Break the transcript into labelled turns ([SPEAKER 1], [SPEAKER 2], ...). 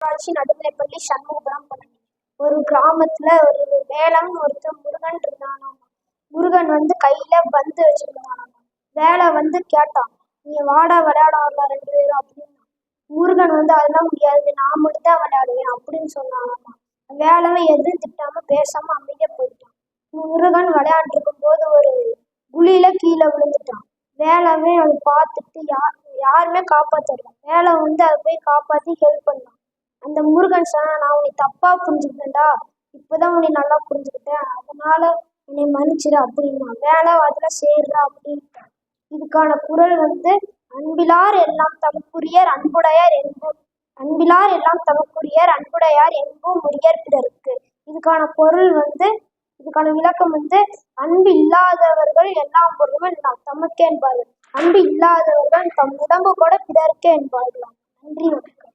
[SPEAKER 1] ஊராட்சி நடுநிலைப்பள்ளி சண்முகபுரம் பள்ளி. ஒரு கிராமத்துல ஒரு வேலன் ஒருத்தன் முருகன் இருந்தானாம். முருகன் கையில பந்து வச்சிருந்தானாம். வேலை கேட்டான், நீ வாடா விளையாட வரலாம் 2 பேரும் அப்படின்னு. முருகன் அதெல்லாம் முடியாது, நான் மட்டும் தான் விளையாடுவேன் அப்படின்னு சொன்னானாமா. வேலவன் எதுவும் திட்டாம பேசாம அமைதியா போயிட்டான். முருகன் விளையாண்டு இருக்கும் போது ஒரு குழியில கீழே விழுந்துட்டான். வேலவன் அதை பார்த்துட்டு யாருமே காப்பாத்தல. வேலை அதை போய் காப்பாத்தி ஹெல்ப் பண்ணான். அந்த முருகன் சொன்னா, நான் உன்னை தப்பா புரிஞ்சுக்கிட்டேன்டா, இப்பதான் உன்னை நல்லா புரிஞ்சுக்கிட்டேன், அதனால என்னை மன்னிச்சிரு அப்படின்னா. வேலை அதுல சேர்றா அப்படின்ட்டு. இதுக்கான குரல் அன்பிலார் எல்லாம் தமக்குரியர் அன்புடையார் என்பும் அன்பிலார் எல்லாம் தமக்குரியர் அன்புடையார் என்பும் உரியர் பிறருக்கு. இதுக்கான பொருள் இதுக்கான விளக்கம் அன்பு இல்லாதவர்கள் எல்லாம் பொருளும் தமக்கே என்பார்கள். அன்பு இல்லாதவர்கள் தம் உடம்பு கூட பிறருக்கே என்பார்களாம். நன்றி, வணக்கம்.